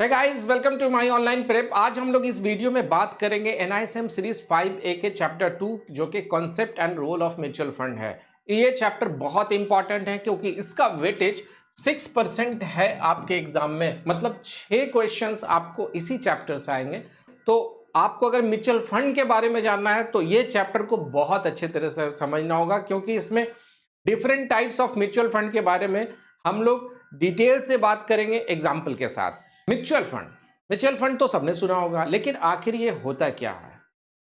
Hey guys, welcome to my online prep. आज हम लोग इस वीडियो में बात करेंगे एनआईएसएम सीरीज 5A के चैप्टर 2 जो कि concept and role of mutual fund है। ये चैप्टर बहुत इंपॉर्टेंट है क्योंकि इसका वेटेज 6% है आपके एग्जाम में, मतलब 6 क्वेश्चंस आपको इसी चैप्टर से आएंगे। तो आपको अगर म्यूचुअल फंड के बारे में जानना है तो ये चैप्टर को बहुत अच्छे तरह से समझना होगा, क्योंकि इसमें different types of mutual fund के बारे में हम लोग डिटेल से बात करेंगे एग्जाम्पल के साथ। म्यूचुअल फंड तो सबने सुना होगा, लेकिन आखिर ये होता क्या है?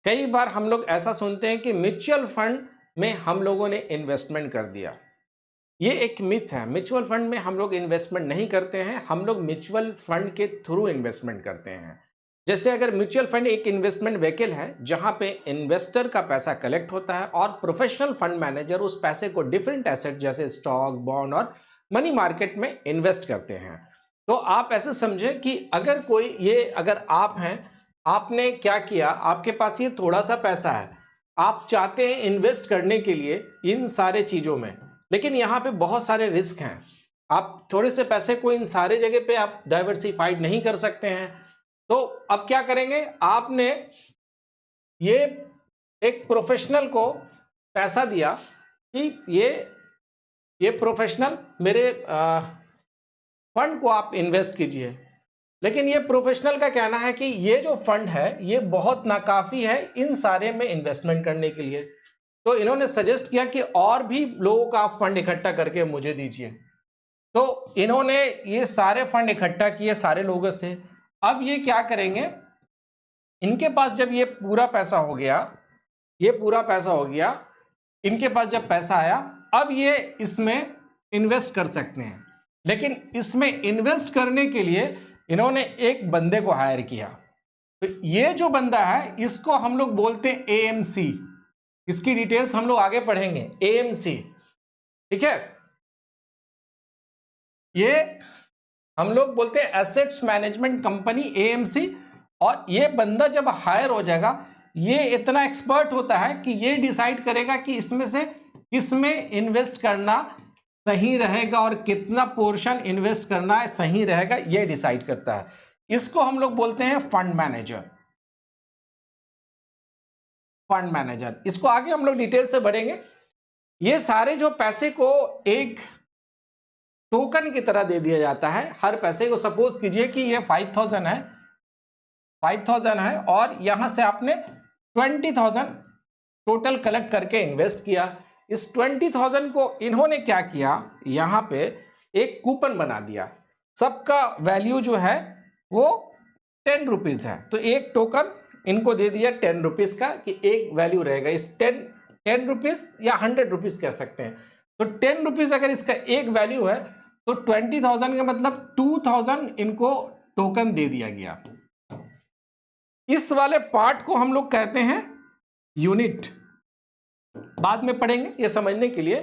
कई बार हम लोग ऐसा सुनते हैं कि म्यूचुअल फंड में हम लोगों ने इन्वेस्टमेंट कर दिया। ये एक मिथ है। म्यूचुअल फंड में हम लोग इन्वेस्टमेंट नहीं करते हैं, हम लोग म्यूचुअल फंड के थ्रू इन्वेस्टमेंट करते हैं। जैसे अगर म्यूचुअल फंड एक इन्वेस्टमेंट व्हीकल है जहां पे इन्वेस्टर का पैसा कलेक्ट होता है और प्रोफेशनल फंड मैनेजर उस पैसे को डिफरेंट एसेट जैसे स्टॉक, बॉन्ड और मनी मार्केट में इन्वेस्ट करते हैं। तो आप ऐसे समझें कि अगर आप हैं, आपने क्या किया, आपके पास ये थोड़ा सा पैसा है, आप चाहते हैं इन्वेस्ट करने के लिए इन सारे चीज़ों में, लेकिन यहाँ पे बहुत सारे रिस्क हैं। आप थोड़े से पैसे को इन सारे जगह पे आप डाइवर्सिफाइड नहीं कर सकते हैं। तो अब क्या करेंगे? आपने ये एक प्रोफेशनल को पैसा दिया कि ये प्रोफेशनल मेरे फंड को आप इन्वेस्ट कीजिए, लेकिन ये प्रोफेशनल का कहना है कि ये जो फंड है ये बहुत नाकाफी है इन सारे में इन्वेस्टमेंट करने के लिए। तो इन्होंने सजेस्ट किया कि और भी लोगों का फंड इकट्ठा करके मुझे दीजिए। तो इन्होंने ये सारे फंड इकट्ठा किए सारे लोगों से। अब ये क्या करेंगे? इनके पास जब ये पूरा पैसा हो गया, इनके पास जब पैसा आया, अब ये इसमें इन्वेस्ट कर सकते हैं। लेकिन इसमें इन्वेस्ट करने के लिए इन्होंने एक बंदे को हायर किया। तो ये जो बंदा है इसको हम लोग बोलते हैं एएमसी। इसकी डिटेल्स हम लोग आगे पढ़ेंगे। एएमसी, ठीक है, ये हम लोग बोलते हैं एसेट्स मैनेजमेंट कंपनी, एएमसी। और ये बंदा जब हायर हो जाएगा, ये इतना एक्सपर्ट होता है कि ये डिसाइड करेगा कि इसमें से किसमें इन्वेस्ट करना सही रहेगा और कितना पोर्शन इन्वेस्ट करना है सही रहेगा, ये डिसाइड करता है। इसको हम लोग बोलते हैं फंड मैनेजर। इसको आगे हम लोग डिटेल से बढ़ेंगे। ये सारे जो पैसे को एक टोकन की तरह दे दिया जाता है। हर पैसे को सपोज कीजिए कि ये 5000 है और यहां से आपने 20,000 टोटल कलेक्ट करके इन्वेस्ट किया। इस 20,000 को इन्होंने क्या किया, यहां पे एक कूपन बना दिया। सबका वैल्यू जो है वो 10 रुपीज है, तो एक टोकन इनको दे दिया 10 रुपीज का कि एक वैल्यू रहेगा। इस 10 रुपीज या 100 रुपीज कह सकते हैं। तो 10 रुपीज अगर इसका एक वैल्यू है तो 20,000 का मतलब 2,000 इनको टोकन दे दिया गया। इस वाले पार्ट को हम लोग कहते हैं यूनिट। बाद में पढ़ेंगे ये समझने के लिए।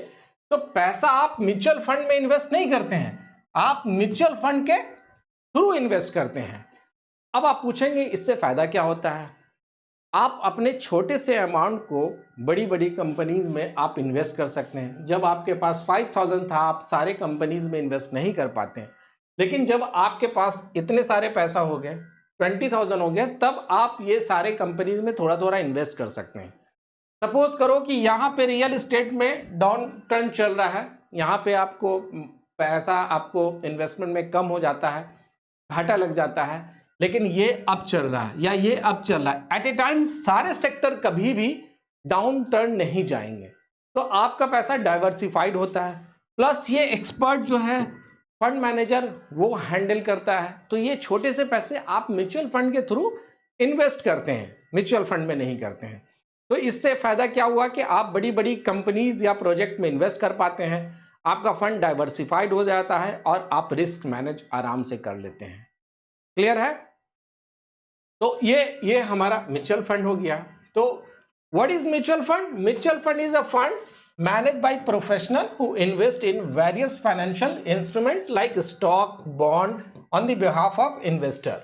तो पैसा आप म्यूचुअल फंड में इन्वेस्ट नहीं करते हैं, आप म्यूचुअल फंड के थ्रू इन्वेस्ट करते हैं। अब आप पूछेंगे इससे फायदा क्या होता है? आप अपने छोटे से अमाउंट को बड़ी बड़ी कंपनीज में आप इन्वेस्ट कर सकते हैं। जब आपके पास 5,000 था, आप सारे कंपनीज में इन्वेस्ट नहीं कर पाते हैं, लेकिन जब आपके पास इतने सारे पैसा हो गए, 20,000 हो गया, तब आप ये सारे कंपनीज में थोड़ा थोड़ा इन्वेस्ट कर सकते हैं। सपोज करो कि यहाँ पे रियल एस्टेट में डाउन टर्न चल रहा है, यहाँ पे आपको पैसा आपको इन्वेस्टमेंट में कम हो जाता है, घाटा लग जाता है, लेकिन ये अब चल रहा है या ये अब चल रहा है। एट ए टाइम सारे सेक्टर कभी भी डाउन टर्न नहीं जाएंगे, तो आपका पैसा डाइवर्सिफाइड होता है। प्लस ये एक्सपर्ट जो है फंड मैनेजर वो हैंडल करता है। तो ये छोटे से पैसे आप म्यूचुअल फंड के थ्रू इन्वेस्ट करते हैं, म्यूचुअल फंड में नहीं करते हैं। तो इससे फायदा क्या हुआ कि आप बड़ी बड़ी कंपनीज या प्रोजेक्ट में इन्वेस्ट कर पाते हैं, आपका फंड डाइवर्सिफाइड हो जाता है और आप रिस्क मैनेज आराम से कर लेते हैं। क्लियर है? तो ये हमारा म्यूचुअल फंड हो गया। तो what is mutual fund? Mutual fund is a fund managed by professional who invest in various financial instrument like stock, bond on the behalf of investor.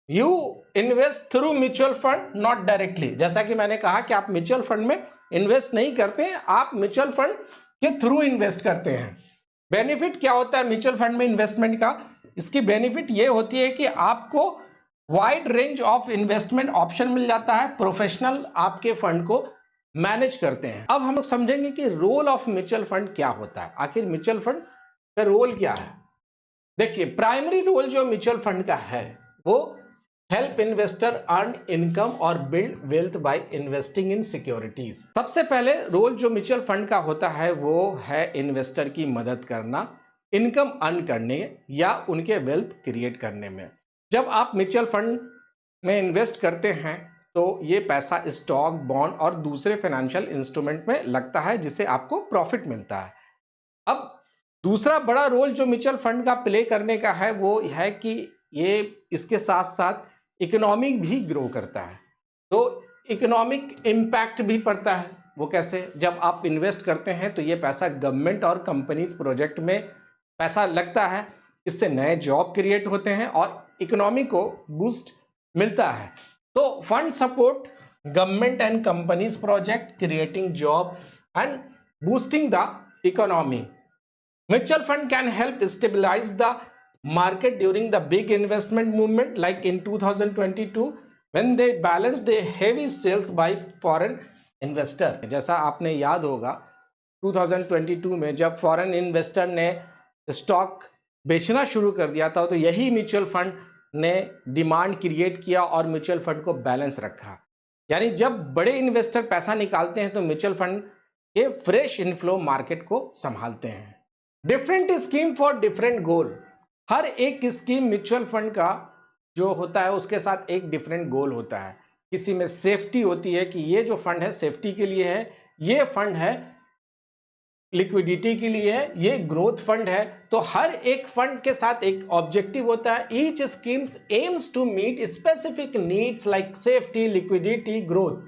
You invest through mutual fund, not directly. जैसा कि मैंने कहा कि आप mutual fund में invest नहीं करते हैं, आप म्यूचुअल फंड के थ्रू इन्वेस्ट करते हैं। बेनिफिट क्या होता है म्यूचुअल फंड में इन्वेस्टमेंट का? इसकी बेनिफिट ये होती है कि आपको wide range of investment option मिल जाता है, प्रोफेशनल आपके फंड को मैनेज करते हैं। अब हम लोग समझेंगे कि रोल ऑफ म्यूचुअल फंड क्या होता है, आखिर म्यूचुअल फंड का रोल क्या है। देखिए, प्राइमरी रोल जो म्यूचुअल फंड का है वो हेल्प इन्वेस्टर अर्न इनकम और build wealth by investing in securities. सबसे पहले रोल जो म्यूचुअल फंड का होता है वो है इन्वेस्टर की मदद करना इनकम अर्न करने या उनके वेल्थ क्रिएट करने में। जब आप म्यूचुअल फंड में इन्वेस्ट करते हैं तो ये पैसा स्टॉक, बॉन्ड और दूसरे फाइनेंशियल इंस्ट्रूमेंट में लगता है जिससे आपको प्रॉफिट मिलता है। अब दूसरा बड़ा रोल जो म्यूचुअल फंड का प्ले करने का है वो है कि ये इसके साथ साथ इकोनॉमिक भी ग्रो करता है, तो इकोनॉमिक इम्पैक्ट भी पड़ता है। वो कैसे? जब आप इन्वेस्ट करते हैं तो ये पैसा गवर्नमेंट और कंपनीज प्रोजेक्ट में पैसा लगता है, इससे नए जॉब क्रिएट होते हैं और इकोनॉमी को बूस्ट मिलता है। तो fund support government and companies project creating job and boosting the economy. Mutual fund can help stabilize the market during the big investment movement like in 2022 when they balanced the heavy sales by foreign investor। जैसा आपने याद होगा 2022 में जब foreign investor ने stock बेचना शुरू कर दिया था तो यही म्यूचुअल फंड ने डिमांड क्रिएट किया और म्यूचुअल फंड को बैलेंस रखा। यानी जब बड़े इन्वेस्टर पैसा निकालते हैं तो म्यूचुअल फंड के फ्रेश इनफ्लो मार्केट को संभालते हैं। Different scheme for different goal. हर एक स्कीम म्यूचुअल फंड का जो होता है उसके साथ एक डिफरेंट गोल होता है। किसी में सेफ्टी होती है कि ये जो फंड है सेफ्टी के लिए है, ये फंड है लिक्विडिटी के लिए है, ये ग्रोथ फंड है। तो हर एक फंड के साथ एक ऑब्जेक्टिव होता है। Each schemes aims to meet specific needs like safety, liquidity, growth.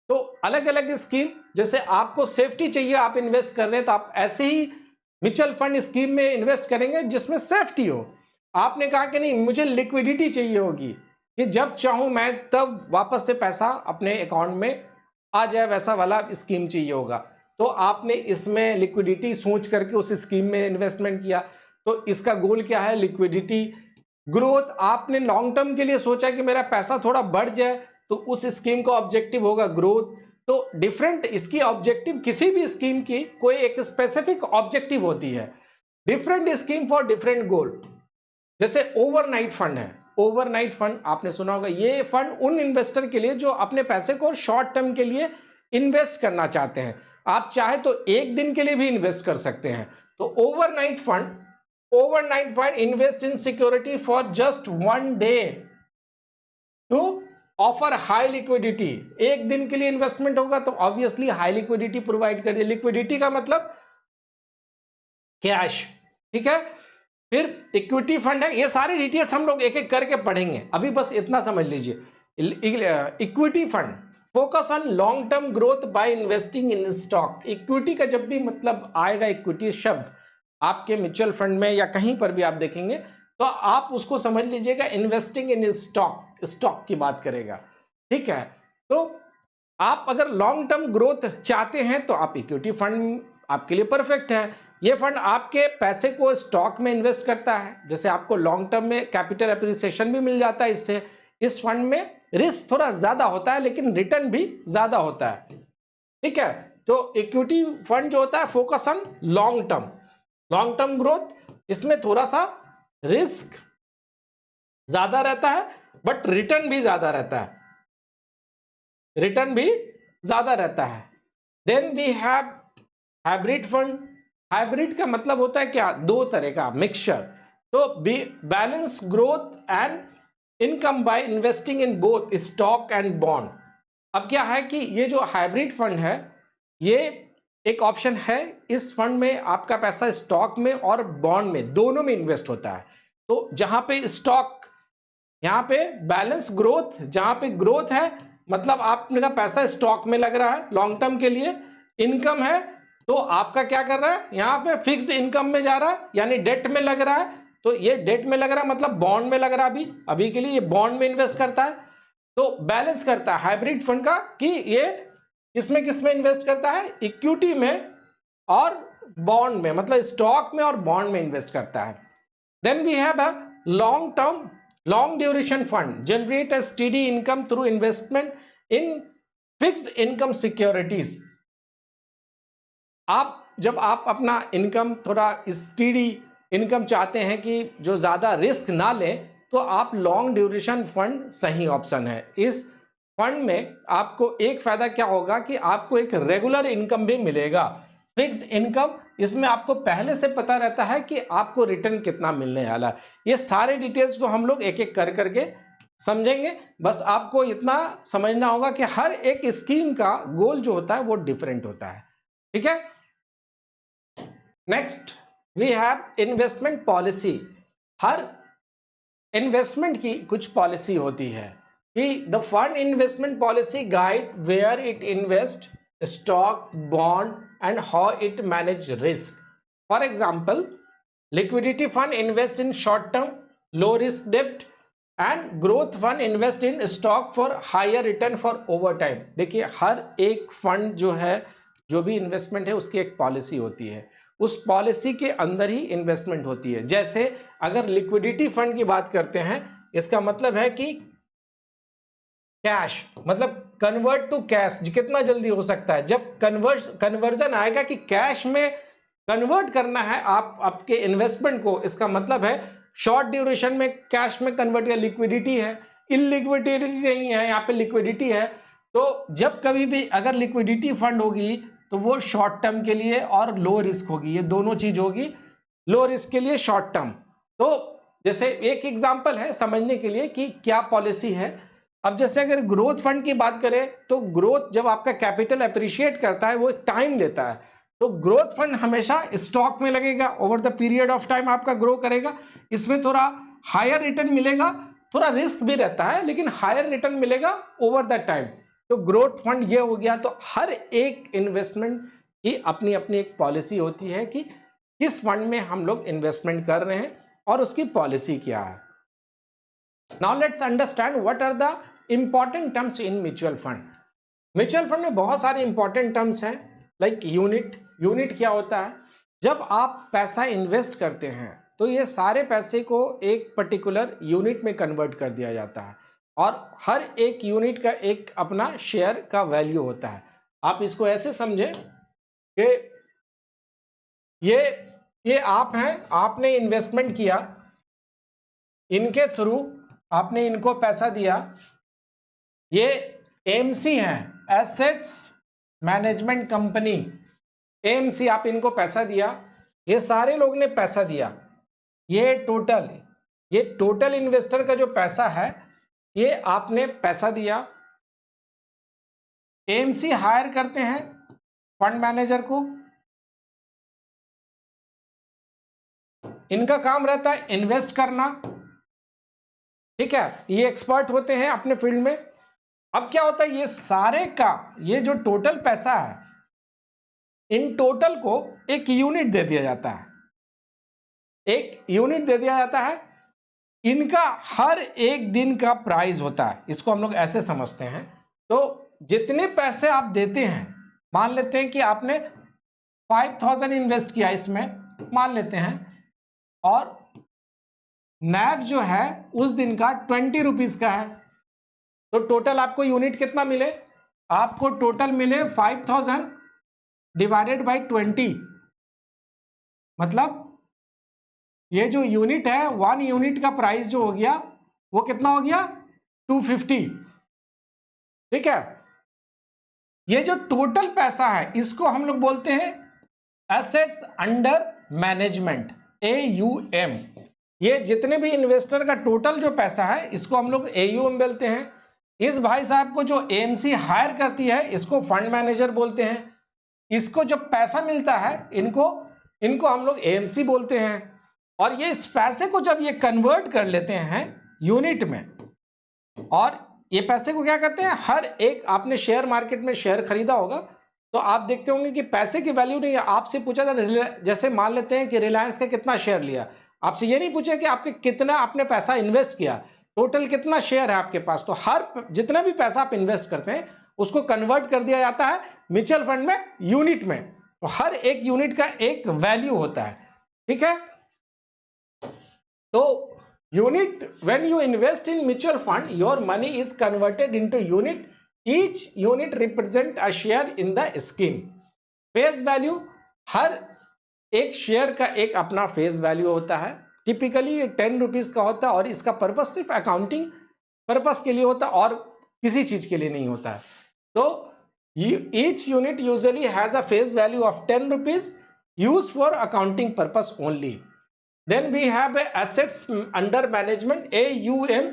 तो अलग अलग स्कीम, जैसे आपको सेफ्टी चाहिए, आप इन्वेस्ट कर रहे हैं तो आप ऐसे ही म्यूचुअल फंड स्कीम में इन्वेस्ट करेंगे जिसमें सेफ्टी हो। आपने कहा कि नहीं मुझे लिक्विडिटी चाहिए होगी कि जब चाहूं मैं तब वापस से पैसा अपने अकाउंट में आ जाए, वैसा वाला स्कीम चाहिए होगा, तो आपने इसमें लिक्विडिटी सोच करके उस स्कीम में इन्वेस्टमेंट किया। तो इसका गोल क्या है? लिक्विडिटी। ग्रोथ, आपने लॉन्ग टर्म के लिए सोचा कि मेरा पैसा थोड़ा बढ़ जाए तो उस स्कीम का ऑब्जेक्टिव होगा ग्रोथ। तो डिफरेंट इसकी ऑब्जेक्टिव, किसी भी स्कीम की कोई एक स्पेसिफिक ऑब्जेक्टिव होती है। डिफरेंट स्कीम फॉर डिफरेंट गोल। जैसे ओवरनाइट फंड है, ओवरनाइट फंड आपने सुना होगा। ये फंड उन इन्वेस्टर के लिए जो अपने पैसे को शॉर्ट टर्म के लिए इन्वेस्ट करना चाहते हैं। आप चाहे तो एक दिन के लिए भी इन्वेस्ट कर सकते हैं। तो overnight fund invest in security for just 1 day to offer high liquidity. एक दिन के लिए इन्वेस्टमेंट होगा तो ऑब्वियसली हाई लिक्विडिटी प्रोवाइड करिए। लिक्विडिटी का मतलब कैश, ठीक है। फिर इक्विटी फंड है। ये सारी डिटेल्स हम लोग एक एक करके पढ़ेंगे, अभी बस इतना समझ लीजिए। Equity fund focus on long term growth by investing in stock. Equity का जब भी मतलब आएगा, इक्विटी शब्द आपके म्यूचुअल फंड में या कहीं पर भी आप देखेंगे तो आप उसको समझ लीजिएगा इन्वेस्टिंग इन स्टॉक की बात करेगा, ठीक है। तो आप अगर लॉन्ग टर्म ग्रोथ चाहते हैं तो आप इक्विटी फंड आपके लिए परफेक्ट है। ये फंड आपके पैसे को स्टॉक में इन्वेस्ट करता है, जैसे आपको लॉन्ग टर्म में कैपिटल एप्रिसिएशन भी मिल जाता है इससे। इस फंड में रिस्क थोड़ा ज्यादा होता है लेकिन रिटर्न भी ज्यादा होता है, ठीक है। तो इक्विटी फंड जो होता है focus on long term growth, इसमें थोड़ा सा रिस्क ज्यादा रहता है बट रिटर्न भी ज्यादा रहता है। Then we have hybrid fund. Hybrid का मतलब होता है क्या? दो तरह का मिक्सचर। तो balance growth and income by investing in both stock and bond. अब क्या है कि ये जो हाइब्रिड फंड है ये एक ऑप्शन है। इस फंड में आपका पैसा स्टॉक में और बॉन्ड में दोनों में इन्वेस्ट होता है। तो जहां पे स्टॉक, यहां पे बैलेंस ग्रोथ, जहां पे ग्रोथ है मतलब आपका पैसा स्टॉक में लग रहा है लॉन्ग टर्म के लिए। इनकम है तो आपका क्या कर रहा है, यहां पे फिक्स्ड इनकम में जा रहा है यानी डेट में लग रहा है। तो ये डेट में लग रहा है मतलब बॉन्ड में लग रहा है। अभी के लिए ये बॉन्ड में इन्वेस्ट करता है। तो बैलेंस करता है हाइब्रिड फंड का कि ये किसमें किसमें इन्वेस्ट करता है, इक्विटी में और बॉन्ड में, मतलब स्टॉक में और बॉन्ड में इन्वेस्ट करता है। Then we have long term long duration fund generate a steady income through investment in fixed income securities. जब आप अपना इनकम थोड़ा स्टेडी इनकम चाहते हैं कि जो ज़्यादा रिस्क ना लें, तो आप लॉन्ग ड्यूरेशन फंड सही ऑप्शन है। इस फंड में आपको एक फायदा क्या होगा कि आपको एक रेगुलर इनकम भी मिलेगा, फिक्स्ड इनकम। इसमें आपको पहले से पता रहता है कि आपको रिटर्न कितना मिलने वाला है। ये सारे डिटेल्स को हम लोग एक एक कर करके समझेंगे। बस आपको इतना समझना होगा कि हर एक स्कीम का गोल जो होता है वो डिफरेंट होता है। ठीक है। Next we have investment policy. हर इन्वेस्टमेंट की कुछ पॉलिसी होती है कि the fund investment policy guide where it invest stock bond and how it manage risk. For example, liquidity fund invest in short term low risk डेब्ट and growth fund invest in stock for higher return for over time. देखिए, हर एक fund जो है, जो भी investment है, उसकी एक पॉलिसी होती है। उस पॉलिसी के अंदर ही इन्वेस्टमेंट होती है। जैसे अगर लिक्विडिटी फंड की बात करते हैं, इसका मतलब है कि कैश, मतलब कन्वर्ट टू कैश कितना जल्दी हो सकता है। जब कन्वर्जन आएगा कि कैश में कन्वर्ट करना है आपके इन्वेस्टमेंट को, इसका मतलब है शॉर्ट ड्यूरेशन में कैश में कन्वर्ट या लिक्विडिटी है, इलिक्विडिटी नहीं है, यहाँ पे लिक्विडिटी है। तो जब कभी भी अगर लिक्विडिटी फंड होगी तो वो शॉर्ट टर्म के लिए और लो रिस्क होगी, ये दोनों चीज होगी। लो रिस्क के लिए शॉर्ट टर्म। तो जैसे एक एग्जांपल है समझने के लिए कि क्या पॉलिसी है। अब जैसे अगर ग्रोथ फंड की बात करें तो ग्रोथ जब आपका कैपिटल अप्रिशिएट करता है वो एक टाइम लेता है। तो ग्रोथ फंड हमेशा स्टॉक में लगेगा, over the period of time आपका ग्रो करेगा। इसमें थोड़ा हायर रिटर्न मिलेगा, थोड़ा रिस्क भी रहता है लेकिन हायर रिटर्न मिलेगा ओवर द टाइम। तो ग्रोथ फंड ये हो गया। तो हर एक इन्वेस्टमेंट की अपनी अपनी एक पॉलिसी होती है कि किस फंड में हम लोग इन्वेस्टमेंट कर रहे हैं और उसकी पॉलिसी क्या है। Now let's understand what are the important terms in mutual fund. Mutual fund में बहुत सारे इंपॉर्टेंट टर्म्स हैं, लाइक यूनिट। यूनिट क्या होता है? जब आप पैसा इन्वेस्ट करते हैं तो ये सारे पैसे को एक पर्टिकुलर यूनिट में कन्वर्ट कर दिया जाता है और हर एक यूनिट का एक अपना शेयर का वैल्यू होता है। आप इसको ऐसे समझें कि ये आप हैं, आपने इन्वेस्टमेंट किया, इनके थ्रू आपने इनको पैसा दिया। ये एएमसी है, एसेट्स मैनेजमेंट कंपनी। एएमसी, आप इनको पैसा दिया, ये सारे लोग ने पैसा दिया। ये टोटल इन्वेस्टर का जो पैसा है, ये आपने पैसा दिया। एएमसी हायर करते हैं फंड मैनेजर को, इनका काम रहता है इन्वेस्ट करना। ठीक है, ये एक्सपर्ट होते हैं अपने फील्ड में। अब क्या होता है, ये सारे का ये जो टोटल पैसा है, इन टोटल को एक यूनिट दे दिया जाता है। एक यूनिट दे दिया जाता है। इनका हर एक दिन का प्राइस होता है, इसको हम लोग ऐसे समझते हैं। तो जितने पैसे आप देते हैं, मान लेते हैं कि आपने 5000 इन्वेस्ट किया इसमें, मान लेते हैं, और नैव जो है उस दिन का 20 रुपीज का है। तो टोटल आपको यूनिट कितना मिले? आपको टोटल मिले 5000 डिवाइडेड बाई 20। मतलब ये जो यूनिट है, 1 यूनिट का प्राइस जो हो गया वो कितना हो गया? 250। ठीक है, ये जो टोटल पैसा है इसको हम लोग बोलते हैं एसेट्स अंडर मैनेजमेंट, AUM। ये जितने भी इन्वेस्टर का टोटल जो पैसा है इसको हम लोग AUM बोलते हैं। इस भाई साहब को जो AMC हायर करती है इसको फंड मैनेजर बोलते हैं। इसको जब पैसा मिलता है इनको हम लोग AMC बोलते हैं। और ये इस पैसे को जब ये कन्वर्ट कर लेते हैं यूनिट में, और ये पैसे को क्या करते हैं, हर एक, आपने शेयर मार्केट में शेयर खरीदा होगा तो आप देखते होंगे कि पैसे की वैल्यू नहीं है। आपसे पूछा था, जैसे मान लेते हैं कि रिलायंस का कितना शेयर लिया, आपसे ये नहीं पूछा कि आपके कितना आपने पैसा इन्वेस्ट किया, टोटल कितना शेयर है आपके पास। तो हर जितना भी पैसा आप इन्वेस्ट करते हैं उसको कन्वर्ट कर दिया जाता है म्यूचुअल फंड में यूनिट में। तो हर एक यूनिट का एक वैल्यू होता है। ठीक है, तो unit, when you invest in mutual fund, your money is converted into unit. Each unit represent a share in the scheme. Face value, हर एक शेयर का एक अपना फेस वैल्यू होता है। टिपिकली ये 10 रुपीज का होता है और इसका पर्पस सिर्फ अकाउंटिंग पर्पस के लिए होता है और किसी चीज के लिए नहीं होता है। तो each unit usually has a face value of 10 rupees used for accounting purpose only. Then we have assets under management, AUM.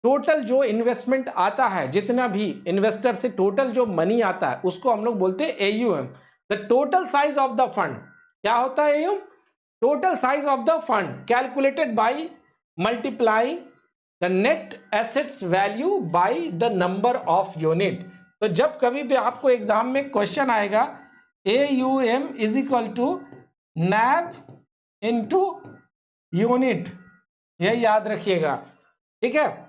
Total जो इन्वेस्टमेंट आता है, जितना भी इन्वेस्टर से टोटल जो मनी आता है उसको हम लोग बोलते हैं AUM, the total size of the fund. क्या होता है AUM? Total size of the fund calculated by multiplying the net assets value by the number of unit. तो जब कभी भी आपको एग्जाम में क्वेश्चन आएगा AUM is equal to NAV into unit, यह याद रखिएगा, ठीक है।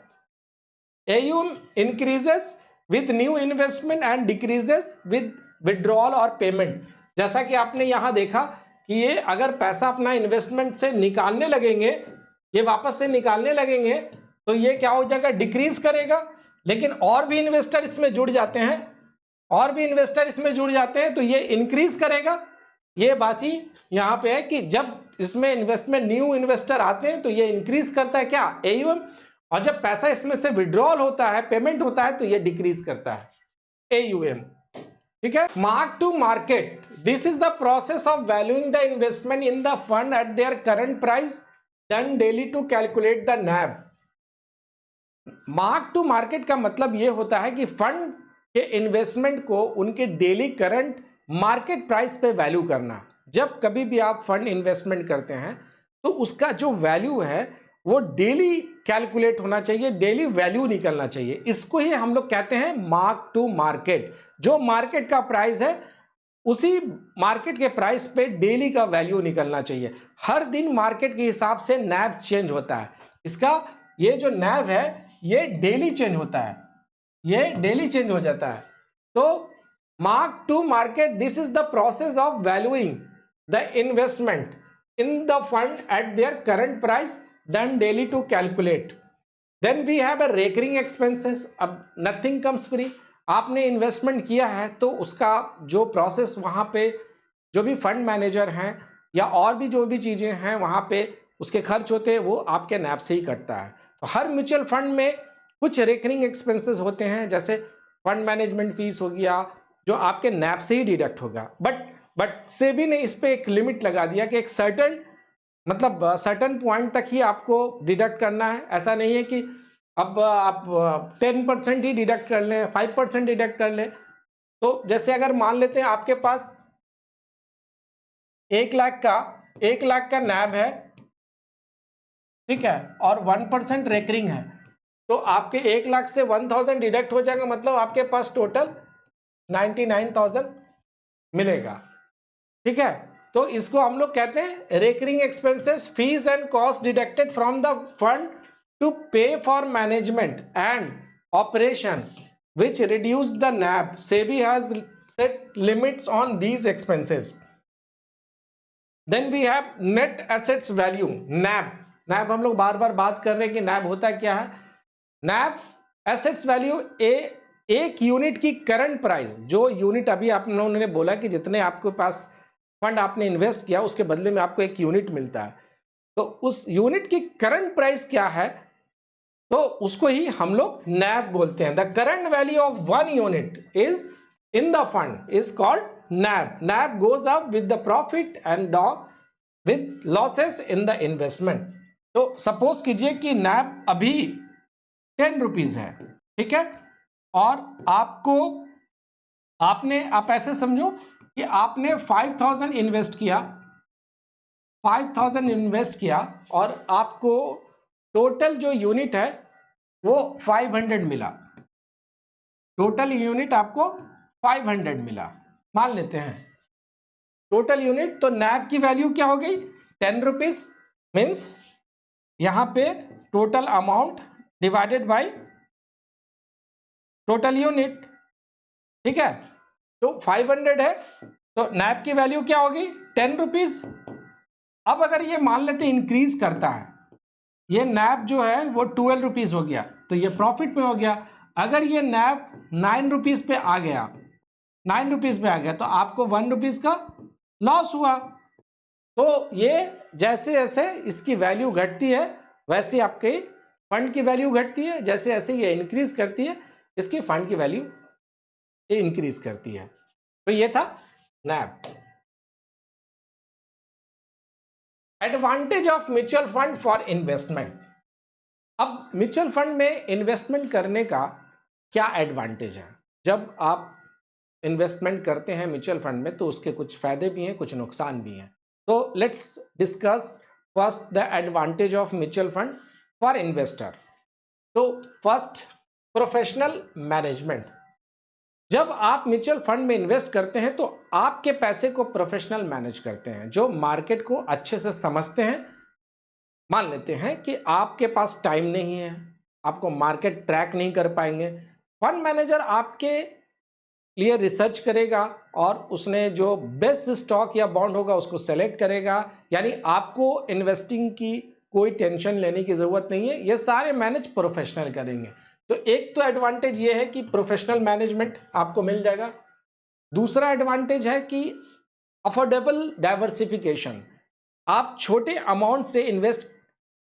AUM increases with new investment and decreases with withdrawal और पेमेंट। जैसा कि आपने यहां देखा कि ये अगर पैसा अपना इन्वेस्टमेंट से निकालने लगेंगे, ये वापस से निकालने लगेंगे तो ये क्या हो जाएगा, डिक्रीज करेगा। लेकिन और भी इन्वेस्टर इसमें जुड़ जाते हैं, तो ये इंक्रीज करेगा। ये बात ही यहाँ पे है कि जब इसमें इन्वेस्टमेंट न्यू इन्वेस्टर आते हैं तो ये इंक्रीज करता है क्या, AUM, और जब पैसा इसमें से विड्रॉल होता है, पेमेंट होता है, तो ये डिक्रीज करता है AUM, ठीक है। Mark to market, this is the process of valuing the investment in the fund at their current price done daily to calculate the NAV। Mark to market का मतलब यह होता है कि फंड के इन्वेस्टमेंट को उनके डेली करंट मार्केट प्राइस पे वैल्यू करना। जब कभी भी आप फंड इन्वेस्टमेंट करते हैं तो उसका जो वैल्यू है वो डेली कैलकुलेट होना चाहिए, डेली वैल्यू निकलना चाहिए। इसको ही हम लोग कहते हैं मार्क टू मार्केट। जो मार्केट का प्राइस है उसी मार्केट के प्राइस पे डेली का वैल्यू निकलना चाहिए। हर दिन मार्केट के हिसाब से NAV चेंज होता है। इसका ये जो NAV है ये डेली चेंज होता है, ये डेली चेंज हो जाता है। तो mark to market, this is the process of valuing the investment in the fund at their current price done daily to calculate. Then we have a recurring expenses. अब nothing comes free. आपने investment किया है तो उसका जो process वहाँ पे जो भी फंड मैनेजर हैं या और भी जो भी चीज़ें हैं वहाँ पे उसके खर्च होते हैं, वो आपके NAV से ही कटता है। तो हर म्यूचुअल फंड में कुछ रेकरिंग एक्सपेंसेस होते हैं, जैसे फंड मैनेजमेंट फीस हो गया जो आपके NAV से ही डिडक्ट होगा। बट सेबी ने इस पर एक लिमिट लगा दिया कि एक सर्टन पॉइंट तक ही आपको डिडक्ट करना है। ऐसा नहीं है कि अब आप 10% ही डिडक्ट कर लें, 5% डिडक्ट कर लें। तो जैसे अगर मान लेते हैं आपके पास 1 लाख का NAV है, ठीक है, और 1% रेकरिंग है, तो आपके 1 लाख से 1000 डिडक्ट हो जाएगा, मतलब आपके पास टोटल 99,000 मिलेगा, ठीक है। तो इसको हम लोग कहते हैं recurring expenses, fees and cost deducted from the fund to pay for management and operation which reduce the NAV. SEBI has set limits on these expenses. Then we have net assets value, NAV. NAV हम लोग बार बार बात कर रहे हैं कि NAV होता क्या है। NAV assets value एक यूनिट की करंट प्राइस, जो यूनिट अभी आप लोगों ने बोला कि जितने आपके पास फंड आपने इन्वेस्ट किया उसके बदले में आपको एक यूनिट मिलता है, तो उस यूनिट की करंट प्राइस क्या है, तो उसको ही हम लोग NAV बोलते हैं। The current value of 1 unit is in the fund is called NAV. NAV goes up with the profit and down with losses in the investment. तो सपोज कीजिए कि NAV अभी 10 रुपीज है, ठीक है, और आप ऐसे समझो कि आपने 5,000 इन्वेस्ट किया और आपको टोटल जो यूनिट है वो 500 मिला, टोटल यूनिट आपको 500 मिला मान लेते हैं टोटल यूनिट। तो NAV की वैल्यू क्या हो गई, 10 रुपीज, मीन्स यहां पे total amount divided by total unit, ठीक है। तो 500 है तो NAV की वैल्यू क्या होगी, 10 रुपीज। अब अगर ये मान लेते इंक्रीज करता है ये नैब जो है वो 12 रुपीज हो गया, तो ये प्रॉफिट में हो गया। अगर ये नैब 9 रुपीज पे आ गया, 9 रुपीज पे आ गया, तो आपको 1 रुपीज का लॉस हुआ। तो ये जैसे जैसे इसकी वैल्यू घटती है वैसे आपके फंड की वैल्यू घटती है, जैसे जैसे ये इंक्रीज करती है इसकी फंड की वैल्यू ये इंक्रीज करती है। तो ये था NAV. Advantage of mutual fund for investment. अब म्यूचुअल फंड में इन्वेस्टमेंट करने का क्या एडवांटेज है? जब आप इन्वेस्टमेंट करते हैं म्यूचुअल फंड में तो उसके कुछ फायदे भी हैं, कुछ नुकसान भी हैं। तो let's discuss first the advantage of mutual fund for investor. तो फर्स्ट, प्रोफेशनल मैनेजमेंट। जब आप म्यूचुअल फंड में इन्वेस्ट करते हैं तो आपके पैसे को प्रोफेशनल मैनेज करते हैं, जो मार्केट को अच्छे से समझते हैं। मान लेते हैं कि आपके पास टाइम नहीं है, आपको मार्केट ट्रैक नहीं कर पाएंगे, फंड मैनेजर आपके लिए रिसर्च करेगा और उसने जो बेस्ट स्टॉक या बॉन्ड होगा उसको सेलेक्ट करेगा। यानी आपको इन्वेस्टिंग की कोई टेंशन लेने की जरूरत नहीं है, ये सारे मैनेज प्रोफेशनल करेंगे। तो एक तो एडवांटेज ये है कि प्रोफेशनल मैनेजमेंट आपको मिल जाएगा। दूसरा एडवांटेज है कि अफोर्डेबल डाइवर्सिफिकेशन। आप छोटे अमाउंट से इन्वेस्ट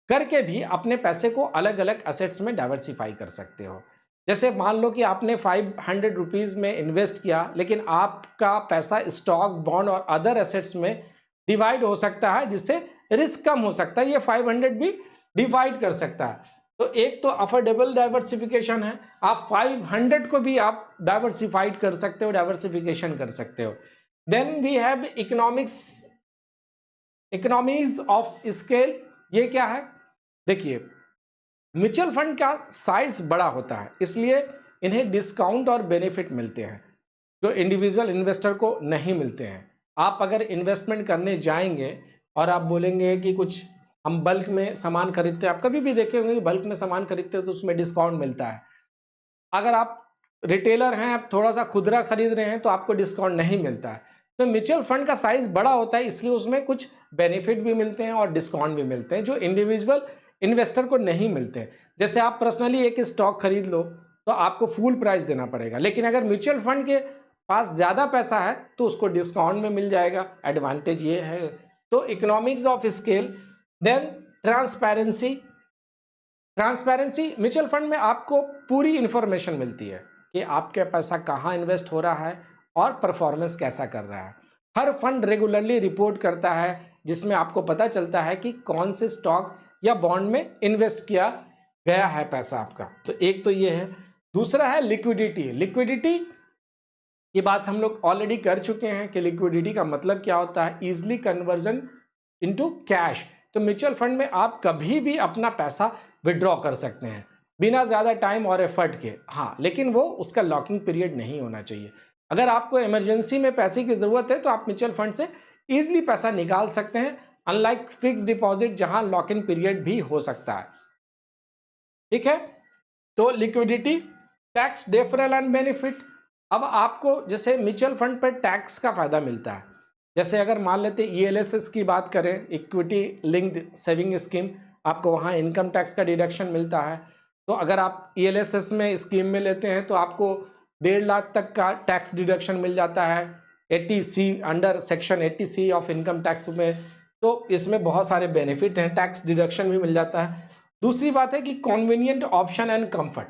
करके भी अपने पैसे को अलग अलग एसेट्स में डाइवर्सिफाई कर सकते हो। जैसे मान लो कि आपने 500 रुपीज में इन्वेस्ट किया, लेकिन आपका पैसा स्टॉक, बॉन्ड और अदर एसेट्स में डिवाइड हो सकता है, जिससे रिस्क कम हो सकता है। ये 500 भी डिवाइड कर सकता है। तो एक तो अफोर्डेबल डाइवर्सिफिकेशन है, आप 500 को भी आप डाइवर्सिफाइड कर सकते हो, डाइवर्सिफिकेशन कर सकते हो। Then we have economies of scale. ये क्या है? देखिए, म्यूचुअल फंड का साइज बड़ा होता है, इसलिए इन्हें डिस्काउंट और बेनिफिट मिलते हैं जो इंडिविजुअल इन्वेस्टर को नहीं मिलते हैं। आप अगर इन्वेस्टमेंट करने जाएंगे और आप बोलेंगे कि कुछ हम बल्क में सामान खरीदते हैं, आप कभी भी देखे होंगे कि बल्क में सामान खरीदते हैं तो उसमें डिस्काउंट मिलता है। अगर आप रिटेलर हैं, आप थोड़ा सा खुदरा खरीद रहे हैं तो आपको डिस्काउंट नहीं मिलता है। तो म्यूचुअल फंड का साइज बड़ा होता है, इसलिए उसमें कुछ बेनिफिट भी मिलते हैं और डिस्काउंट भी मिलते हैं जो इंडिविजुअल इन्वेस्टर को नहीं मिलते। जैसे आप पर्सनली एक स्टॉक खरीद लो तो आपको फुल प्राइस देना पड़ेगा, लेकिन अगर म्यूचुअल फंड के पास ज़्यादा पैसा है तो उसको डिस्काउंट में मिल जाएगा। एडवांटेज ये है। तो economics of scale. Then transparency. Mutual fund में आपको पूरी इंफॉर्मेशन मिलती है कि आपका पैसा कहाँ इन्वेस्ट हो रहा है और परफॉर्मेंस कैसा कर रहा है। हर फंड रेगुलरली रिपोर्ट करता है जिसमें आपको पता चलता है कि कौन से स्टॉक या बॉन्ड में इन्वेस्ट किया गया है पैसा आपका। तो एक तो ये है। दूसरा है लिक्विडिटी। लिक्विडिटी की बात हम लोग ऑलरेडी कर चुके हैं कि लिक्विडिटी का मतलब क्या होता है, इजिली कन्वर्जन इनटू कैश। तो म्यूचुअल फंड में आप कभी भी अपना पैसा विड्रॉ कर सकते हैं बिना ज़्यादा टाइम और एफर्ट के। हाँ, लेकिन वो उसका लॉकिंग पीरियड नहीं होना चाहिए। अगर आपको इमरजेंसी में पैसे की ज़रूरत है तो आप म्यूचुअल फंड से ईजिली पैसा निकाल सकते हैं, अनलाइक फिक्स डिपॉजिट जहां लॉक इन पीरियड भी हो सकता है। ठीक है, तो liquidity, tax deferral and benefit. अब आपको जैसे म्यूचुअल फंड पर टैक्स का फायदा मिलता है। जैसे अगर मान लेते ELSS की बात करें, इक्विटी लिंक्ड सेविंग स्कीम, आपको वहाँ इनकम टैक्स का डिडक्शन मिलता है। तो अगर आप ELSS में स्कीम में लेते हैं तो आपको 1.5 लाख तक का टैक्स डिडक्शन मिल जाता है 80C, under section 80C of income tax में। तो इसमें बहुत सारे बेनिफिट हैं, टैक्स डिडक्शन भी मिल जाता है। दूसरी बात है कि convenient option and comfort.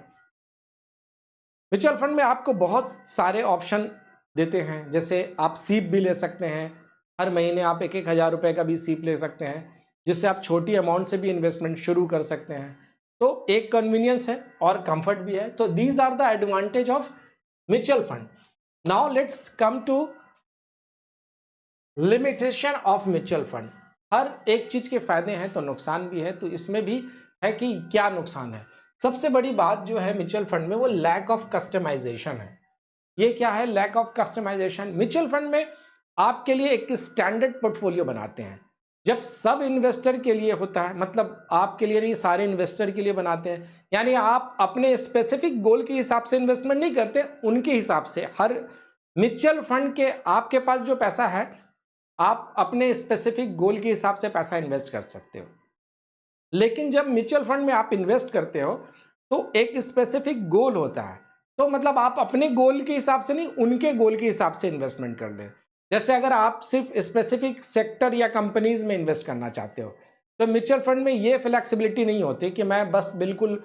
Mutual fund में आपको बहुत सारे ऑप्शन देते हैं, जैसे आप सीप भी ले सकते हैं, हर महीने आप 1,000 रुपए का भी सीप ले सकते हैं, जिससे आप छोटी अमाउंट से भी इन्वेस्टमेंट शुरू कर सकते हैं। तो एक कन्वीनियंस है और कंफर्ट भी है। तो these are the advantage of mutual fund. Now let's come to limitation of mutual fund. हर एक चीज के फायदे हैं तो नुकसान भी है, तो इसमें भी है कि क्या नुकसान है। सबसे बड़ी बात जो है म्यूचुअल फंड में वो लैक ऑफ कस्टमाइजेशन है। ये क्या है lack of customisation? Mutual fund में आपके लिए एक स्टैंडर्ड पोर्टफोलियो बनाते हैं। जब सब इन्वेस्टर के लिए होता है, मतलब आपके लिए नहीं, सारे इन्वेस्टर के लिए बनाते हैं। यानी आप अपने स्पेसिफिक गोल के हिसाब से इन्वेस्टमेंट नहीं करते, उनके हिसाब से। हर म्यूचुअल फंड के आपके पास जो पैसा है, आप अपने स्पेसिफिक गोल के हिसाब से पैसा इन्वेस्ट कर सकते हो। लेकिन जब म्यूचुअल फंड में आप इन्वेस्ट करते हो तो एक स्पेसिफिक गोल होता है, तो मतलब आप अपने गोल के हिसाब से नहीं, उनके गोल के हिसाब से इन्वेस्टमेंट कर ले। जैसे अगर आप सिर्फ स्पेसिफिक सेक्टर या कंपनीज में इन्वेस्ट करना चाहते हो तो म्यूचुअल फंड में ये फ्लेक्सिबिलिटी नहीं होती कि मैं बस बिल्कुल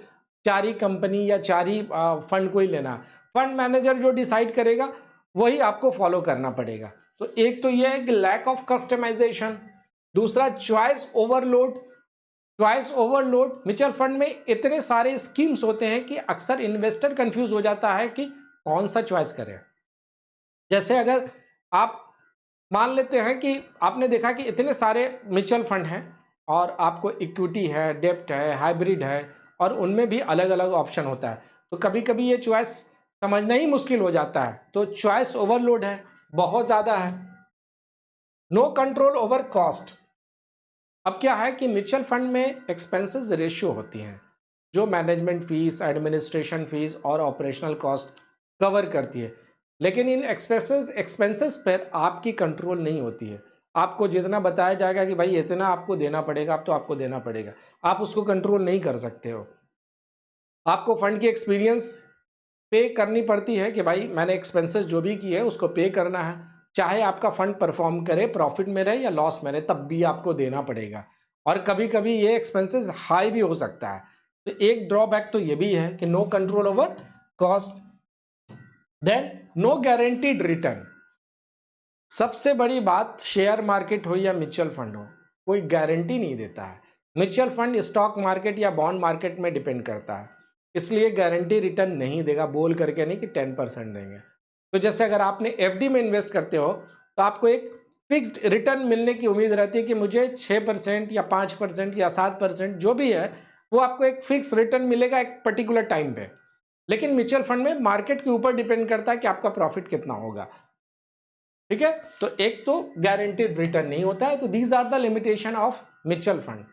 4 ही कंपनी या 4 ही फंड को ही लेना। फंड मैनेजर जो डिसाइड करेगा वही आपको फॉलो करना पड़ेगा। तो एक तो ये है कि लैक ऑफ कस्टमाइजेशन, दूसरा choice overload. Choice overload, mutual fund में इतने सारे स्कीम्स होते हैं कि अक्सर इन्वेस्टर कंफ्यूज हो जाता है कि कौन सा चॉइस करें। जैसे अगर आप मान लेते हैं कि आपने देखा कि इतने सारे म्यूचुअल फंड हैं और आपको इक्विटी है, डेब्ट है, हाइब्रिड है और उनमें भी अलग अलग ऑप्शन होता है, तो कभी कभी ये चॉइस समझना ही मुश्किल हो जाता है। तो चॉइस ओवरलोड है, बहुत ज़्यादा है। No control over cost. अब क्या है कि म्यूचुअल फंड में एक्सपेंसेस रेशियो होती हैं जो मैनेजमेंट फीस, एडमिनिस्ट्रेशन फीस और ऑपरेशनल कॉस्ट कवर करती है, लेकिन इन एक्सपेंसेस पर आपकी कंट्रोल नहीं होती है। आपको जितना बताया जाएगा कि भाई इतना आपको देना पड़ेगा, अब तो आपको देना पड़ेगा, आप उसको कंट्रोल नहीं कर सकते हो। आपको फंड की एक्सपीरियंस पे करनी पड़ती है कि भाई मैंने एक्सपेंसेस जो भी किए उसको पे करना है, चाहे आपका फंड परफॉर्म करे, प्रॉफिट में रहे या लॉस में रहे, तब भी आपको देना पड़ेगा। और कभी कभी ये एक्सपेंसेस हाई भी हो सकता है। तो एक ड्रॉबैक तो ये भी है कि no control over cost. Then no guaranteed return. सबसे बड़ी बात, शेयर मार्केट हो या म्यूचुअल फंड हो, कोई गारंटी नहीं देता है। म्यूचुअल फंड स्टॉक मार्केट या बॉन्ड मार्केट में डिपेंड करता है, इसलिए गारंटी रिटर्न नहीं देगा बोल करके नहीं कि 10% देंगे। तो जैसे अगर आपने एफडी में इन्वेस्ट करते हो तो आपको एक फिक्स्ड रिटर्न मिलने की उम्मीद रहती है कि मुझे 6% या 5% या 7% जो भी है वो आपको एक फिक्स रिटर्न मिलेगा एक पर्टिकुलर टाइम पे। लेकिन म्यूचुअल फंड में मार्केट के ऊपर डिपेंड करता है कि आपका प्रॉफिट कितना होगा। ठीक है, तो एक तो गारंटीड रिटर्न नहीं होता है। तो these are the limitation of mutual fund.